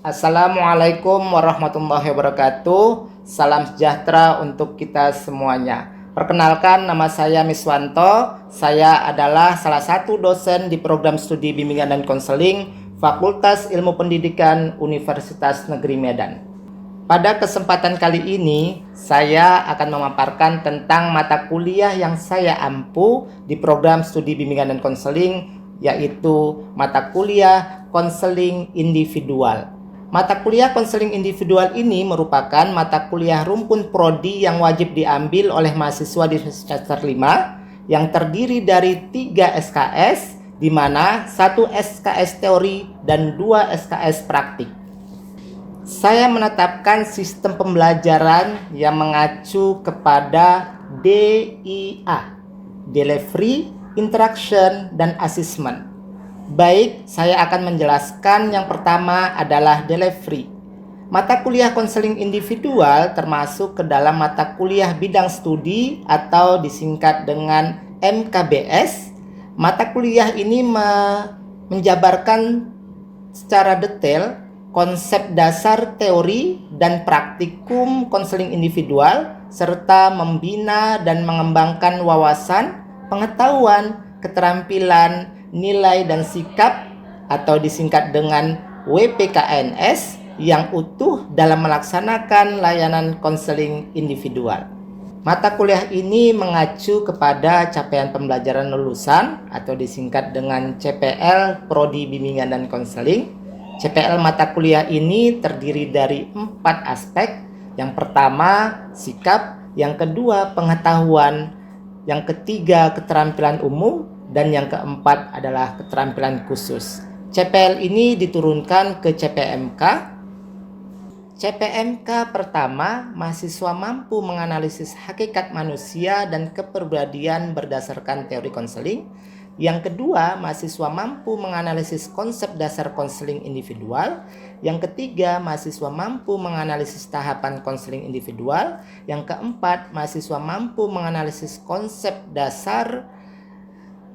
Assalamualaikum warahmatullahi wabarakatuh. Salam sejahtera untuk kita semuanya. Perkenalkan, nama saya Miswanto. Saya adalah salah satu dosen di program studi bimbingan dan konseling Fakultas Ilmu Pendidikan Universitas Negeri Medan. Pada kesempatan kali ini, saya akan memaparkan tentang mata kuliah yang saya ampu di program studi bimbingan dan konseling, yaitu mata kuliah konseling individual. Mata kuliah konseling individual ini merupakan mata kuliah rumpun prodi yang wajib diambil oleh mahasiswa di semester 5 yang terdiri dari 3 SKS, di mana 1 SKS teori dan 2 SKS praktik. Saya menetapkan sistem pembelajaran yang mengacu kepada DIA, Delivery, Interaction, dan Assessment. Baik, saya akan menjelaskan yang pertama adalah delivery. Mata kuliah konseling individual termasuk ke dalam mata kuliah bidang studi atau disingkat dengan MKBS. Mata kuliah ini menjabarkan secara detail konsep dasar teori dan praktikum konseling individual serta membina dan mengembangkan wawasan, pengetahuan, keterampilan, nilai dan sikap atau disingkat dengan WPKNS yang utuh dalam melaksanakan layanan konseling individual. Mata kuliah ini mengacu kepada capaian pembelajaran lulusan atau disingkat dengan CPL Prodi Bimbingan dan Konseling. CPL mata kuliah ini terdiri dari 4 aspek. Yang pertama, sikap, yang kedua, pengetahuan, yang ketiga, keterampilan umum, dan yang keempat adalah keterampilan khusus. CPL ini diturunkan ke CPMK. CPMK pertama, mahasiswa mampu menganalisis hakikat manusia dan kepribadian berdasarkan teori konseling. Yang kedua, mahasiswa mampu menganalisis konsep dasar konseling individual. Yang ketiga, mahasiswa mampu menganalisis tahapan konseling individual. Yang keempat, mahasiswa mampu menganalisis konsep dasar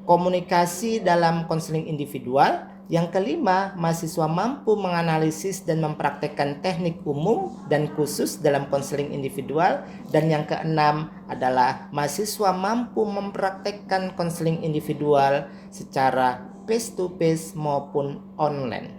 komunikasi dalam konseling individual. Yang kelima, mahasiswa mampu menganalisis dan mempraktekkan teknik umum dan khusus dalam konseling individual. Dan yang keenam adalah mahasiswa mampu mempraktekkan konseling individual secara face-to-face maupun online.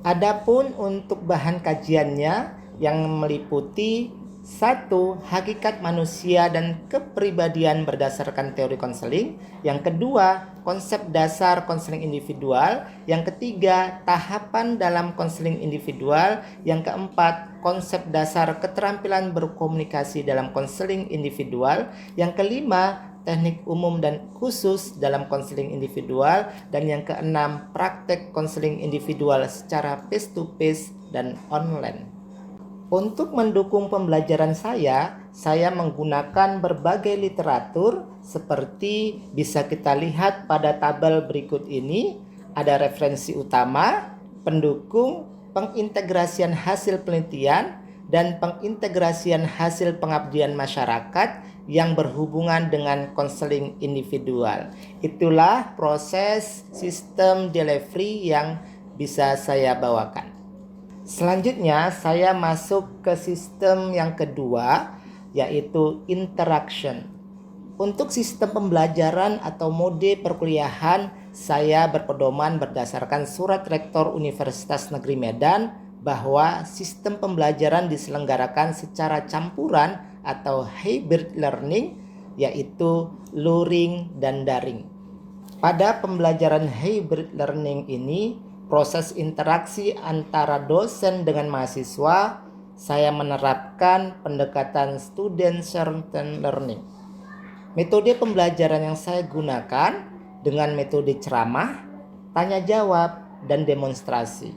Adapun untuk bahan kajiannya yang meliputi 1. Hakikat manusia dan kepribadian berdasarkan teori konseling. Yang kedua, konsep dasar konseling individual. Yang ketiga, tahapan dalam konseling individual. Yang keempat, konsep dasar keterampilan berkomunikasi dalam konseling individual. Yang kelima, teknik umum dan khusus dalam konseling individual. Dan yang keenam, praktek konseling individual secara face-to-face dan online. Untuk mendukung pembelajaran saya menggunakan berbagai literatur seperti bisa kita lihat pada tabel berikut ini. Ada referensi utama, pendukung, pengintegrasian hasil penelitian, dan pengintegrasian hasil pengabdian masyarakat yang berhubungan dengan konseling individual. Itulah proses sistem delivery yang bisa saya bawakan. Selanjutnya saya masuk ke sistem yang kedua, yaitu interaction. Untuk sistem pembelajaran atau mode perkuliahan, saya berpedoman berdasarkan surat Rektor Universitas Negeri Medan bahwa sistem pembelajaran diselenggarakan secara campuran atau hybrid learning, yaitu luring dan daring. Pada pembelajaran hybrid learning ini, proses interaksi antara dosen dengan mahasiswa, saya menerapkan pendekatan student-centered learning. Metode pembelajaran yang saya gunakan dengan metode ceramah, tanya jawab, dan demonstrasi.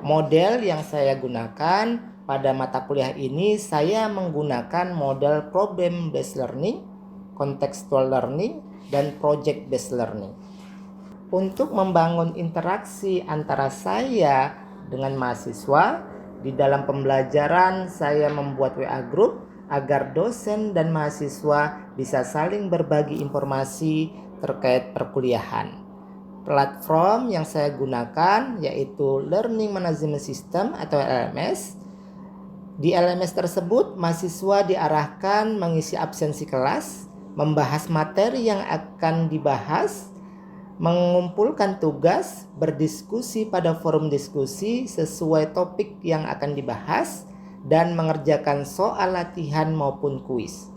Model yang saya gunakan pada mata kuliah ini, saya menggunakan model problem-based learning, contextual learning, dan project-based learning. Untuk membangun interaksi antara saya dengan mahasiswa, di dalam pembelajaran saya membuat WA group agar dosen dan mahasiswa bisa saling berbagi informasi terkait perkuliahan. Platform yang saya gunakan yaitu Learning Management System atau LMS. Di LMS tersebut, mahasiswa diarahkan mengisi absensi kelas, membahas materi yang akan dibahas, mengumpulkan tugas, berdiskusi pada forum diskusi sesuai topik yang akan dibahas, dan mengerjakan soal latihan maupun kuis.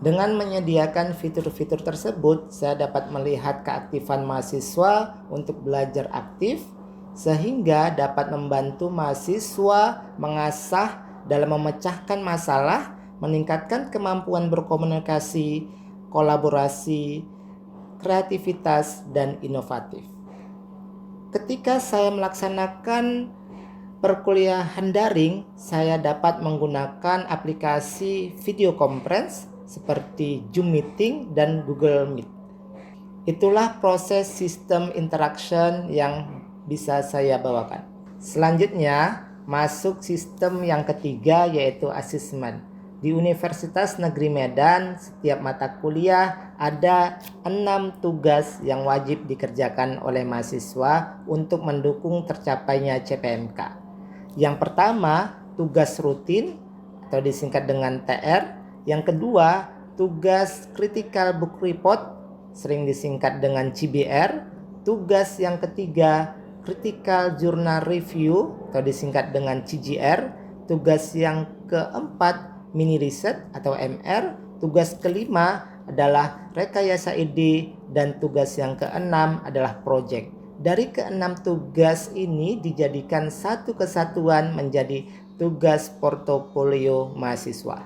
Dengan menyediakan fitur-fitur tersebut, saya dapat melihat keaktifan mahasiswa untuk belajar aktif, sehingga dapat membantu mahasiswa mengasah dalam memecahkan masalah, meningkatkan kemampuan berkomunikasi, kolaborasi, kreativitas, dan inovatif. Ketika saya melaksanakan perkuliahan daring, saya dapat menggunakan aplikasi video conference seperti Zoom Meeting dan Google Meet. Itulah proses sistem interaction yang bisa saya bawakan. Selanjutnya, masuk sistem yang ketiga yaitu asesmen. Di Universitas Negeri Medan, setiap mata kuliah ada 6 tugas yang wajib dikerjakan oleh mahasiswa untuk mendukung tercapainya CPMK. Yang pertama, tugas rutin atau disingkat dengan TR. Yang kedua, tugas Critical Book Report, sering disingkat dengan CBR. Tugas yang ketiga, Critical Journal Review atau disingkat dengan CJR. Tugas yang keempat, Mini Research atau MR. Tugas kelima adalah rekayasa ide, dan tugas yang keenam adalah project. Dari keenam tugas ini dijadikan satu kesatuan menjadi tugas portofolio mahasiswa.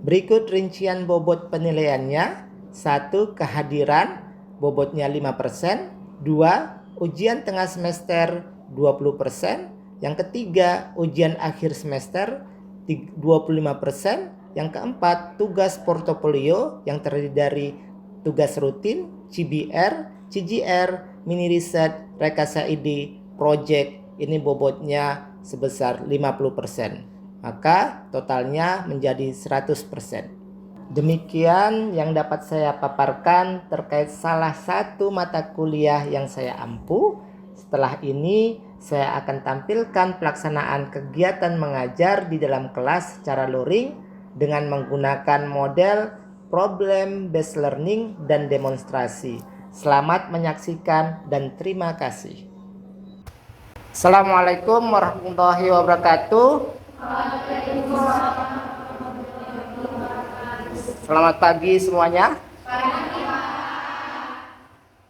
Berikut rincian bobot penilaiannya. 1. Kehadiran, bobotnya 5%. 2. Ujian tengah semester, 20%. Yang ketiga, ujian akhir semester, 25%. Yang keempat, tugas portofolio yang terdiri dari tugas rutin, CBR, CGR, mini research, rekayasa ide, project. Ini bobotnya sebesar 50%. Maka totalnya menjadi 100%. Demikian yang dapat saya paparkan terkait salah satu mata kuliah yang saya ampu. Setelah ini saya akan tampilkan pelaksanaan kegiatan mengajar di dalam kelas secara luring dengan menggunakan model problem based learning dan demonstrasi. Selamat menyaksikan dan terima kasih. Assalamualaikum warahmatullahi wabarakatuh. Selamat pagi semuanya.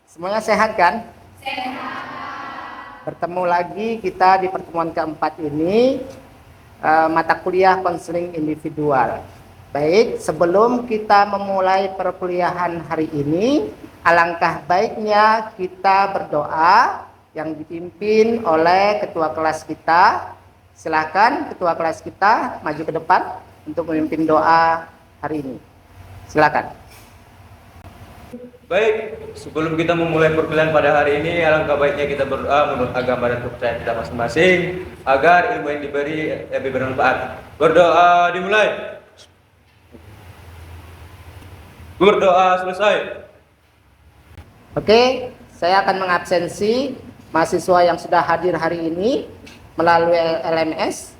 Semuanya sehat kan? Sehat. Bertemu lagi kita di pertemuan keempat ini, mata kuliah konseling individual. Baik, sebelum kita memulai perkuliahan hari ini, alangkah baiknya kita berdoa yang dipimpin oleh ketua kelas kita. Silakan ketua kelas kita maju ke depan untuk memimpin doa hari ini. Silakan. Baik, sebelum kita memulai perkuliahan pada hari ini, alangkah baiknya kita berdoa menurut agama dan kepercayaan kita masing-masing agar ilmu yang diberi lebih bermanfaat. Berdoa dimulai. Berdoa selesai. Oke, saya akan mengabsensi mahasiswa yang sudah hadir hari ini melalui LMS.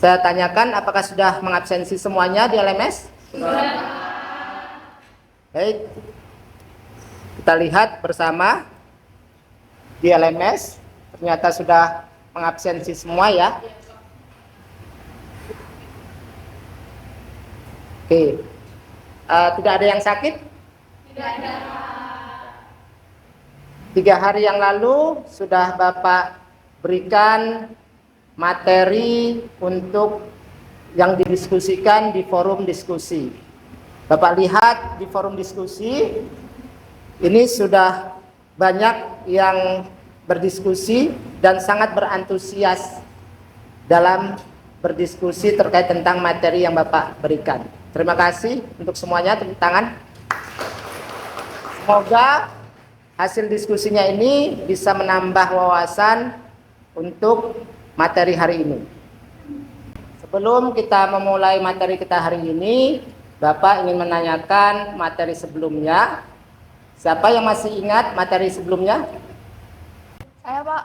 Saya tanyakan apakah sudah mengabsensi semuanya di LMS? Sudah. Baik. Kita lihat bersama di LMS, ternyata sudah mengabsensi semua ya. Oke. Tidak ada yang sakit? Tidak ada. 3 hari yang lalu sudah Bapak berikan materi untuk yang didiskusikan di forum diskusi. Bapak lihat di forum diskusi ini sudah banyak yang berdiskusi dan sangat berantusias dalam berdiskusi terkait tentang materi yang Bapak berikan. Terima kasih untuk semuanya, tepuk tangan. Semoga hasil diskusinya ini bisa menambah wawasan untuk materi hari ini. Sebelum kita memulai materi kita hari ini, Bapak ingin menanyakan materi sebelumnya. Siapa yang masih ingat materi sebelumnya? Saya, Pak.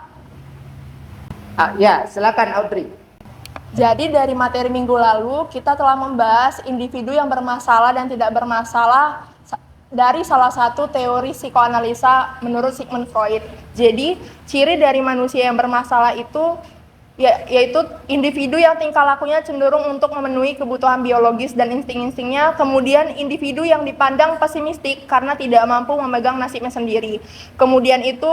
Ya, silakan Audrey. Jadi dari materi minggu lalu kita telah membahas individu yang bermasalah dan tidak bermasalah dari salah satu teori psikoanalisa menurut Sigmund Freud. Jadi ciri dari manusia yang bermasalah itu yaitu individu yang tingkah lakunya cenderung untuk memenuhi kebutuhan biologis dan insting-instingnya, kemudian individu yang dipandang pesimistik karena tidak mampu memegang nasibnya sendiri. Kemudian itu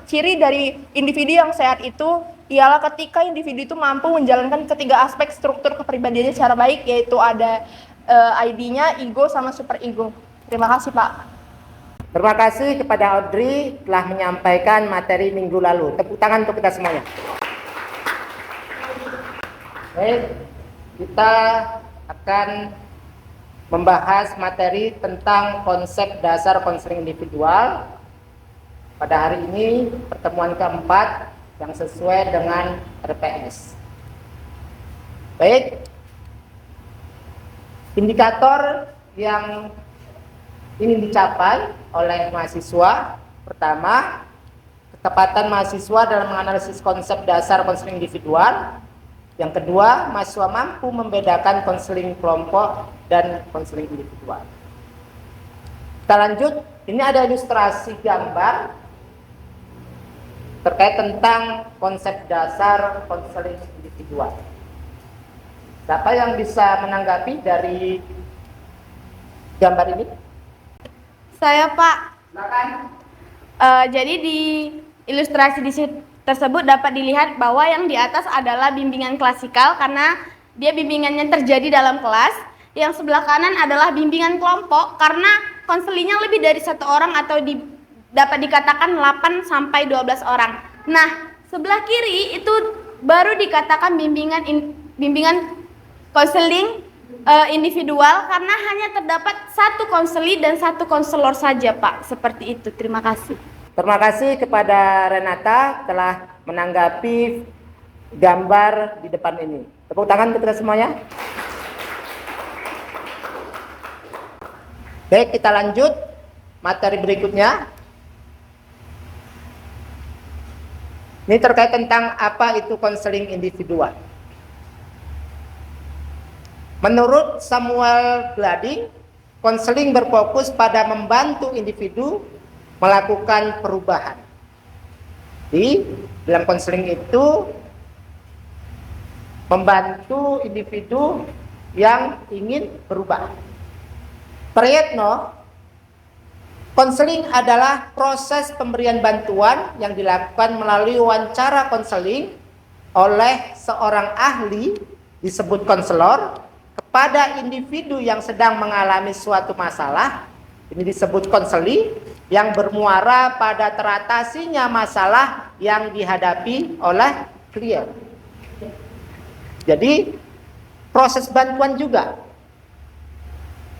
ciri dari individu yang sehat itu ialah ketika individu itu mampu menjalankan ketiga aspek struktur kepribadiannya secara baik, yaitu ada ID-nya, ego, sama super ego. Terima kasih, Pak. Terima kasih kepada Audrey telah menyampaikan materi minggu lalu. Tepuk tangan untuk kita semuanya. Baik, kita akan membahas materi tentang konsep dasar konseling individual. Pada hari ini pertemuan keempat yang sesuai dengan RPS. Baik, indikator yang ingin dicapai oleh mahasiswa, pertama, ketepatan mahasiswa dalam menganalisis konsep dasar konseling individual. Yang kedua, mahasiswa mampu membedakan konseling kelompok dan konseling individual. Kita lanjut, ini ada ilustrasi gambar terkait tentang konsep dasar konseling individual. Siapa yang bisa menanggapi dari gambar ini? Saya, Pak. Silakan. Jadi di ilustrasi tersebut dapat dilihat bahwa yang di atas adalah bimbingan klasikal karena dia bimbingannya terjadi dalam kelas. Yang sebelah kanan adalah bimbingan kelompok karena konselingnya lebih dari satu orang atau dapat dikatakan 8 sampai 12 orang. Nah, sebelah kiri itu baru dikatakan bimbingan konseling individual karena hanya terdapat satu konseli dan satu konselor saja, Pak. Seperti itu. Terima kasih. Terima kasih kepada Renata telah menanggapi gambar di depan ini. Tepuk tangan untuk kita semuanya. Baik, kita lanjut materi berikutnya. Ini terkait tentang apa itu konseling individual. Menurut Samuel Glading, konseling berfokus pada membantu individu melakukan perubahan. Di dalam konseling itu membantu individu yang ingin berubah. Prayitno, konseling adalah proses pemberian bantuan yang dilakukan melalui wawancara konseling oleh seorang ahli disebut konselor kepada individu yang sedang mengalami suatu masalah. Ini disebut konseling yang bermuara pada teratasinya masalah yang dihadapi oleh klien. Jadi proses bantuan juga.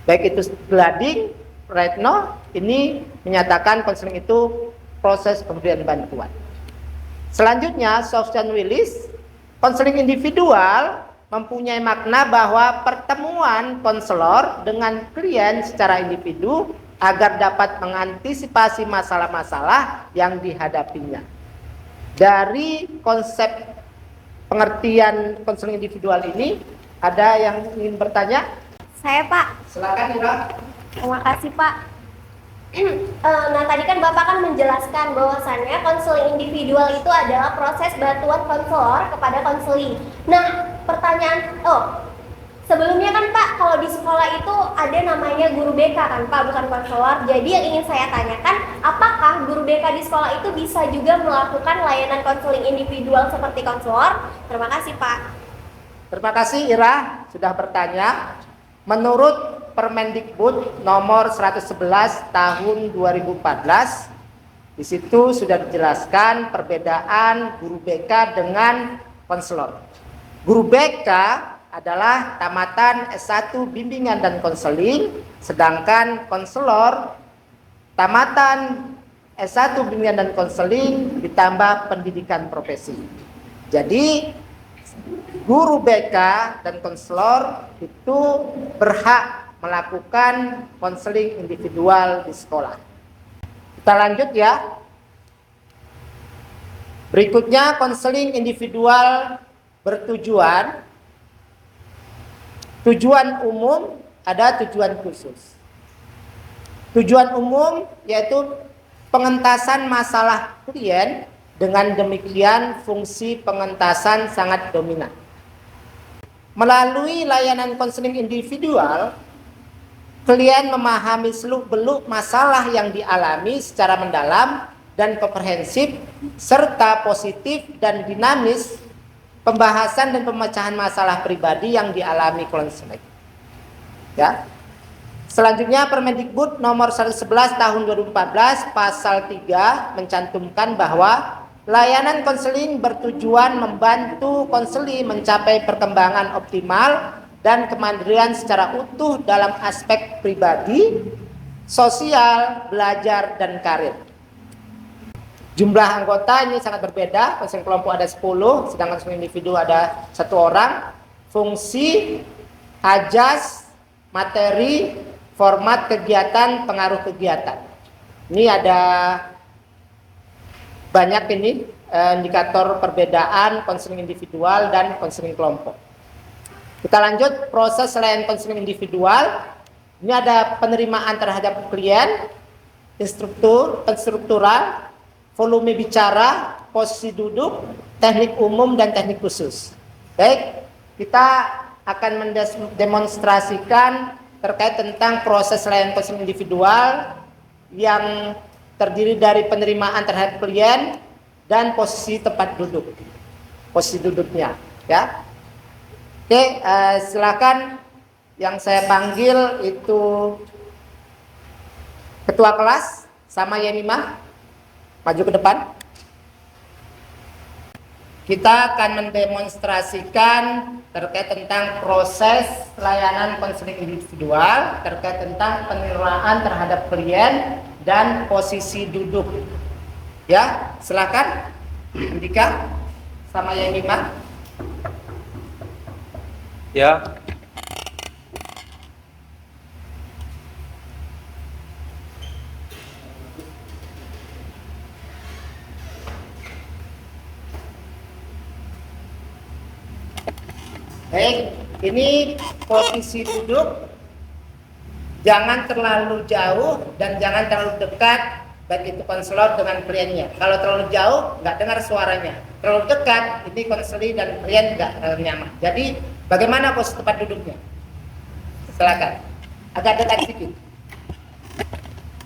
Baik itu Glading, Prayitno, ini menyatakan konseling itu proses pemberian bantuan. Selanjutnya, Sofyan Willis, konseling individual mempunyai makna bahwa pertemuan konselor dengan klien secara individu agar dapat mengantisipasi masalah-masalah yang dihadapinya. Dari konsep pengertian konseling individual ini, ada yang ingin bertanya? Saya, Pak. Silakan, Ira. Terima kasih, Pak. Nah, tadi kan Bapak kan menjelaskan bahwasannya konseling individual itu adalah proses bantuan konselor kepada konseling. Nah, pertanyaan, sebelumnya kan Pak, kalau di sekolah itu ada namanya guru BK kan Pak, bukan konselor. Jadi yang ingin saya tanyakan, apakah guru BK di sekolah itu bisa juga melakukan layanan konseling individual seperti konselor? Terima kasih, Pak. Terima kasih, Ira, sudah bertanya. Menurut Permendikbud nomor 111 tahun 2014, di situ sudah dijelaskan perbedaan guru BK dengan konselor. Guru BK adalah tamatan S1 bimbingan dan konseling, sedangkan konselor tamatan S1 bimbingan dan konseling ditambah pendidikan profesi. Jadi guru BK dan konselor itu berhak melakukan konseling individual di sekolah. Kita lanjut ya. Berikutnya konseling individual bertujuan. Tujuan umum, ada tujuan khusus. Tujuan umum yaitu pengentasan masalah klien, dengan demikian fungsi pengentasan sangat dominan. Melalui layanan konseling individual, klien memahami seluk-beluk masalah yang dialami secara mendalam dan komprehensif, serta positif dan dinamis pembahasan dan pemecahan masalah pribadi yang dialami konseling. Ya. Selanjutnya Permendikbud nomor 111 tahun 2014 pasal 3 mencantumkan bahwa layanan konseling bertujuan membantu konseli mencapai perkembangan optimal dan kemandirian secara utuh dalam aspek pribadi, sosial, belajar, dan karir. Jumlah anggota ini sangat berbeda, konseling kelompok ada 10, sedangkan konseling individu ada 1 orang. Fungsi, ajas, materi, format kegiatan, pengaruh kegiatan. Ini ada banyak ini indikator perbedaan konseling individual dan konseling kelompok. Kita lanjut proses selain konseling individual. Ini ada penerimaan terhadap klien, penstruktural, volume bicara, posisi duduk, teknik umum dan teknik khusus. Baik, kita akan mendemonstrasikan terkait tentang proses layanan konseling individual yang terdiri dari penerimaan terhadap klien dan posisi tempat duduk, posisi duduknya, ya. Oke, silakan yang saya panggil itu ketua kelas sama Yemimah, maju ke depan. Kita akan mendemonstrasikan terkait tentang proses layanan konseling individual, terkait tentang penerimaan terhadap klien dan posisi duduk. Ya, silakan Andika sama Yemimah. Ya. Baik, ini posisi duduk. Jangan terlalu jauh dan jangan terlalu dekat, baik itu konselor dengan kliennya. Kalau terlalu jauh, nggak dengar suaranya. Terlalu dekat, ini konseli dan klien nggak nyaman. Jadi, bagaimana posisi tempat duduknya? Silakan. Agak dekat sedikit.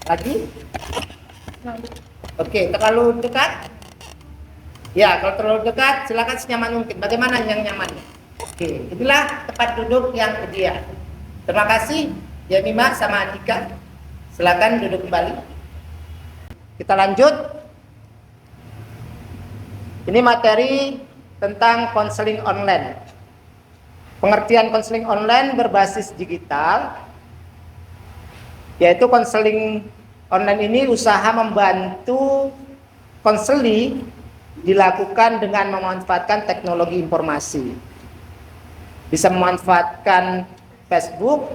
Lagi? Oke, terlalu dekat? Ya, kalau terlalu dekat, silakan senyaman mungkin. Bagaimana yang nyamannya? Oke, inilah tempat duduk yang ideal. Terima kasih Yemimah sama Andika. Silakan duduk kembali. Kita lanjut. Ini materi tentang konseling online. Pengertian konseling online berbasis digital, yaitu konseling online ini usaha membantu konseli dilakukan dengan memanfaatkan teknologi informasi. Bisa memanfaatkan Facebook,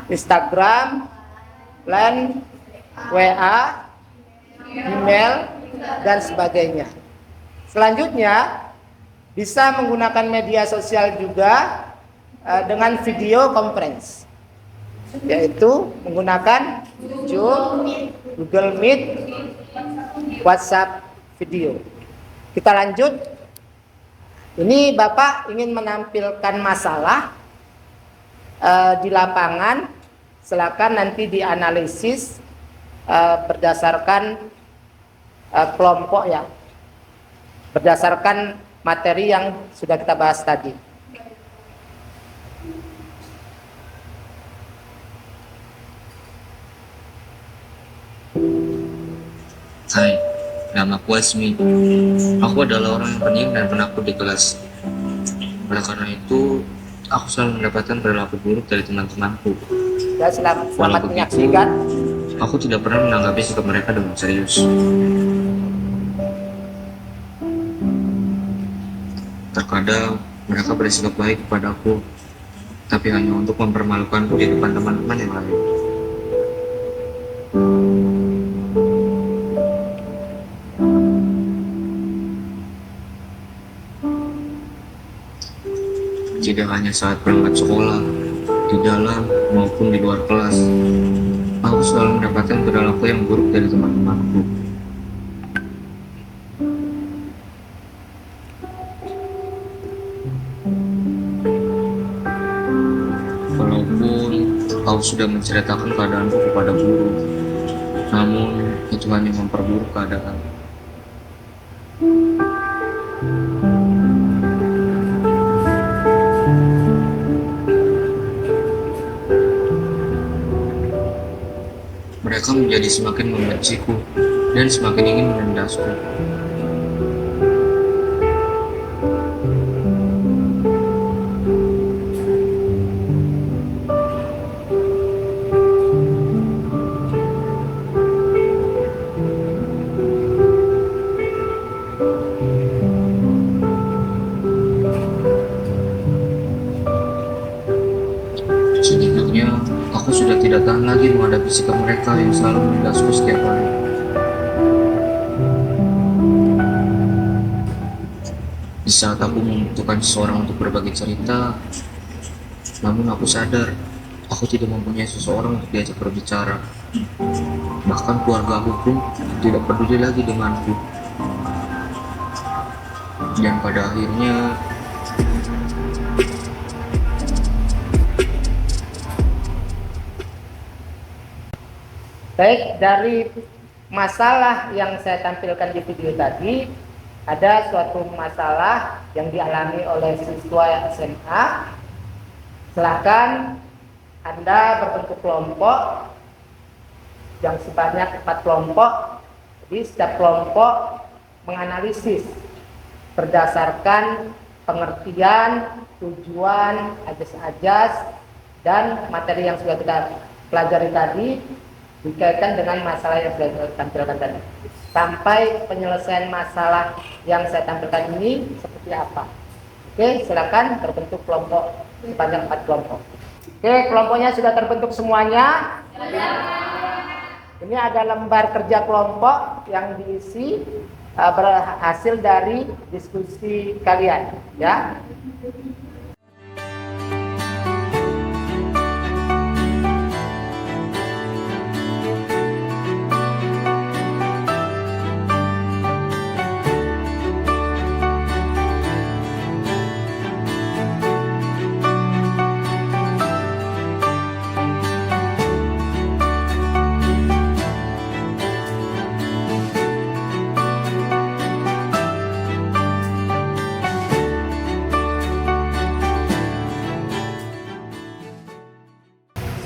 Instagram, LINE, WA, email, dan sebagainya. Selanjutnya, bisa menggunakan media sosial juga dengan video conference, yaitu menggunakan Zoom, Google Meet, WhatsApp video. Kita lanjut. Ini Bapak ingin menampilkan masalah di lapangan, silakan nanti dianalisis berdasarkan kelompok ya, berdasarkan materi yang sudah kita bahas tadi. Hai, namaku Asmi. Aku adalah orang yang pendiam dan penakut di kelas. Oleh karena itu, aku selalu mendapatkan perilaku buruk dari teman-temanku. Ya, selamat Walaupun menyaksikan. Aku tidak pernah menanggapi sikap mereka dengan serius. Terkadang mereka bersikap baik kepadaku, tapi hanya untuk mempermalukanku di depan teman-teman yang lain. tidak hanya saat berangkat sekolah, di dalam maupun di luar kelas. Aku selalu mendapatkan perilaku yang buruk dari teman-temanku. Walaupun aku sudah menceritakan keadaanku kepada guru, namun itu hanya memperburuk keadaan. Mereka menjadi semakin membenciku dan semakin ingin menindasku. Sejujurnya, aku sudah tidak tahan lagi menghadapi sikap mereka yang selalu menindasku setiap hari. Di saat aku membutuhkan seseorang untuk berbagi cerita, namun aku sadar aku tidak mempunyai seseorang untuk diajak berbicara. Bahkan keluarga aku pun tidak peduli lagi denganku. Dan pada akhirnya, Baik, dari masalah yang saya tampilkan di video tadi, ada suatu masalah yang dialami oleh siswa SMA. Silakan Anda berbentuk kelompok yang sebanyak 4 kelompok. Jadi setiap kelompok menganalisis berdasarkan pengertian, tujuan, ajas-ajas, dan materi yang sudah kita pelajari tadi dikaitkan dengan masalah yang sudah saya tampilkan tadi. Sampai penyelesaian masalah yang saya tampilkan ini seperti apa. Oke, silakan terbentuk kelompok sebanyak 4 kelompok. Oke, kelompoknya sudah terbentuk semuanya. Ini ada lembar kerja kelompok yang diisi berhasil dari diskusi kalian, ya.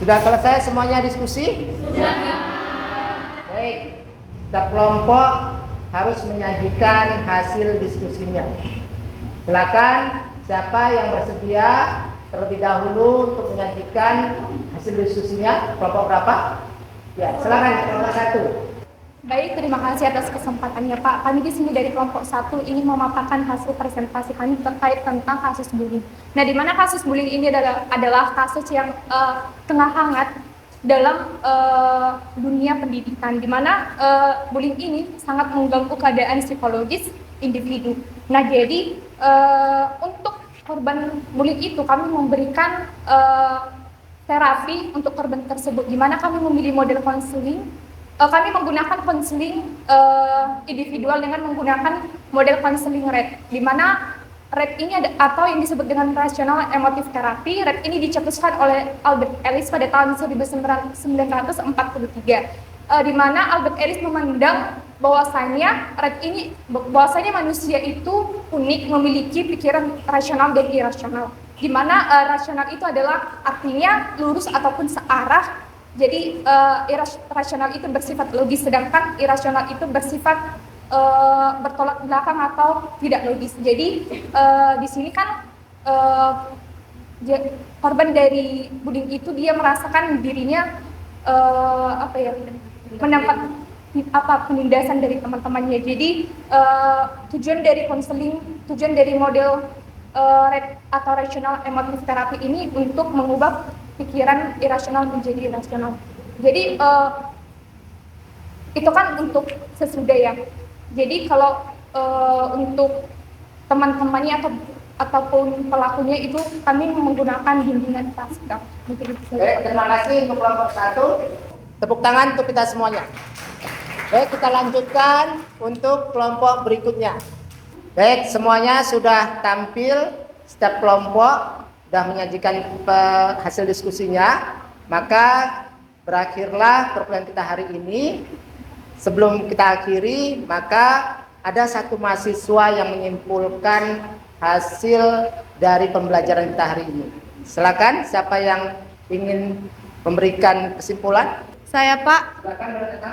Sudah selesai semuanya diskusi? Sudah. Baik, setiap kelompok harus menyajikan hasil diskusinya. Silakan siapa yang bersedia terlebih dahulu untuk menyajikan hasil diskusinya. Kelompok berapa? Ya, silakan kelompok 1. Baik, terima kasih atas kesempatannya Pak. Kami di sini dari kelompok 1 ingin memaparkan hasil presentasi kami terkait tentang kasus bullying. Nah, di mana kasus bullying ini adalah kasus yang tengah hangat dalam dunia pendidikan, di mana bullying ini sangat mengganggu keadaan psikologis individu. Nah, jadi untuk korban bullying itu kami memberikan terapi untuk korban tersebut, di mana kami memilih model konseling. Kami menggunakan konseling individual dengan menggunakan model konseling RED, di mana RED ini ada atau yang disebut dengan rational emotive therapy. RED ini dicetuskan oleh Albert Ellis pada tahun 1943, di mana Albert Ellis memandang bahwasanya manusia itu unik, memiliki pikiran rasional dan irasional, di mana rasional itu adalah artinya lurus ataupun searah. Jadi rasional itu bersifat logis, sedangkan irasional itu bersifat bertolak belakang atau tidak logis. Jadi di sini kan korban dari bullying itu dia merasakan dirinya mendapat penindasan dari teman-temannya. Jadi tujuan dari konseling, tujuan dari model RED atau rational emotive therapy ini untuk mengubah pikiran irasional menjadi rasional. Jadi itu kan untuk sesudah ya. Jadi kalau untuk teman-temannya atau ataupun pelakunya itu kami menggunakan bimbingan klasikal. Mungkin itu saja. Baik, terima kasih untuk kelompok 1. Tepuk tangan untuk kita semuanya. Baik, kita lanjutkan untuk kelompok berikutnya. Baik, semuanya sudah tampil, setiap kelompok sudah menyajikan hasil diskusinya. Maka berakhirlah perkuliahan kita hari ini. Sebelum kita akhiri, maka ada satu mahasiswa yang menyimpulkan hasil dari pembelajaran kita hari ini. Silakan, siapa yang ingin memberikan kesimpulan? Saya, Pak. Silakan, Renata.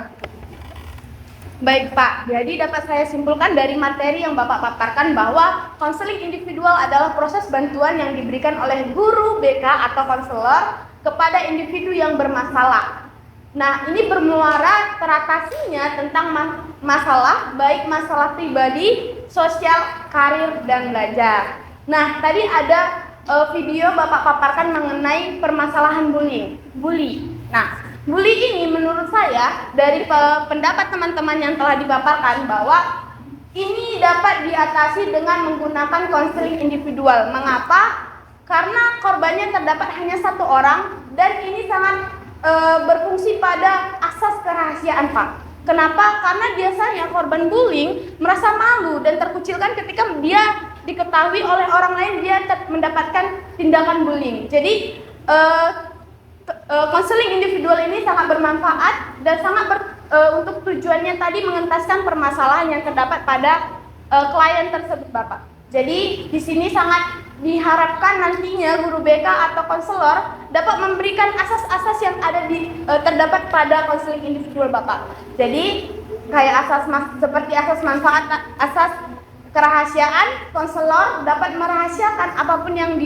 Baik, Pak. Jadi dapat saya simpulkan dari materi yang Bapak paparkan bahwa konseling individual adalah proses bantuan yang diberikan oleh guru BK atau konselor kepada individu yang bermasalah. Nah, ini bermuara teratasinya tentang masalah, baik masalah pribadi, sosial, karir, dan belajar. Nah, tadi ada video Bapak paparkan mengenai permasalahan bully. Nah, bully ini menurut saya dari pendapat teman-teman yang telah dipaparkan bahwa ini dapat diatasi dengan menggunakan konseling individual. Mengapa? Karena korbannya terdapat hanya satu orang dan ini sangat berfungsi pada asas kerahasiaan, Pak. Kenapa? Karena biasanya korban bullying merasa malu dan terkucilkan ketika dia diketahui oleh orang lain dia mendapatkan tindakan bullying. Jadi konseling individual ini sangat bermanfaat dan sangat untuk tujuannya tadi mengentaskan permasalahan yang terdapat pada klien tersebut, Bapak. Jadi di sini sangat diharapkan nantinya guru BK atau konselor dapat memberikan asas-asas yang ada terdapat pada konseling individual, Bapak. Jadi kayak seperti asas manfaat, asas kerahasiaan, konselor dapat merahasiakan apapun yang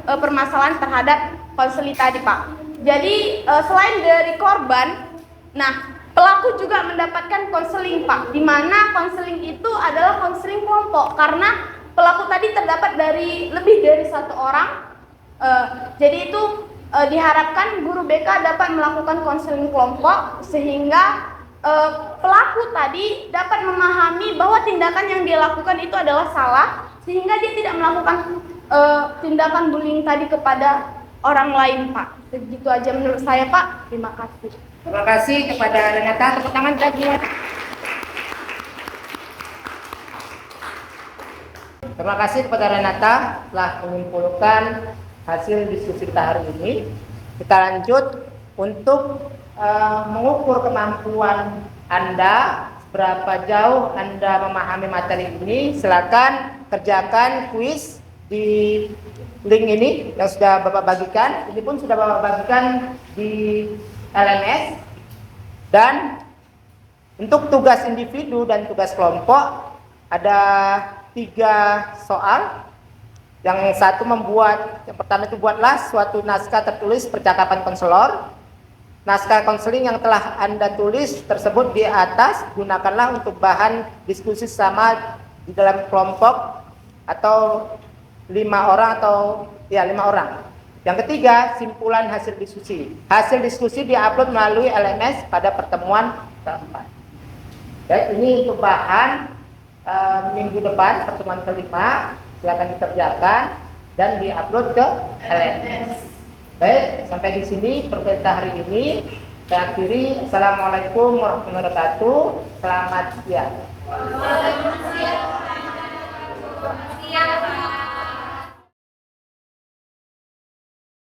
permasalahan terhadap konseling tadi, Pak. Jadi selain dari korban, nah pelaku juga mendapatkan konseling, Pak. Di mana konseling itu adalah konseling kelompok karena pelaku tadi terdapat lebih dari satu orang. Jadi itu diharapkan guru BK dapat melakukan konseling kelompok sehingga pelaku tadi dapat memahami bahwa tindakan yang dia lakukan itu adalah salah sehingga dia tidak melakukan tindakan bullying tadi kepada orang lain, Pak. Begitu aja menurut saya, Pak. Terima kasih. Terima kasih kepada Renata. Tepuk tangan lagi. Terima kasih kepada Renata telah menyimpulkan hasil diskusi kita hari ini. Kita lanjut untuk mengukur kemampuan Anda, berapa jauh Anda memahami materi ini. Silakan kerjakan kuis di link ini yang sudah Bapak bagikan. Ini pun sudah Bapak bagikan di LMS. Dan untuk tugas individu dan tugas kelompok ada 3 soal. Yang satu yang pertama itu buatlah suatu naskah tertulis percakapan konselor. Naskah konseling yang telah Anda tulis tersebut di atas gunakanlah untuk bahan diskusi sama di dalam kelompok atau 5 orang atau 5 orang. Yang ketiga, simpulan hasil diskusi. Hasil diskusi diupload melalui LMS pada pertemuan keempat. Ya, ini untuk bahan minggu depan, pertemuan kelima, silakan dikerjakan dan diupload ke LMS. Baik, sampai di sini perkuliahan hari ini. Saya akhiri. Assalamualaikum warahmatullahi wabarakatuh. Selamat siang.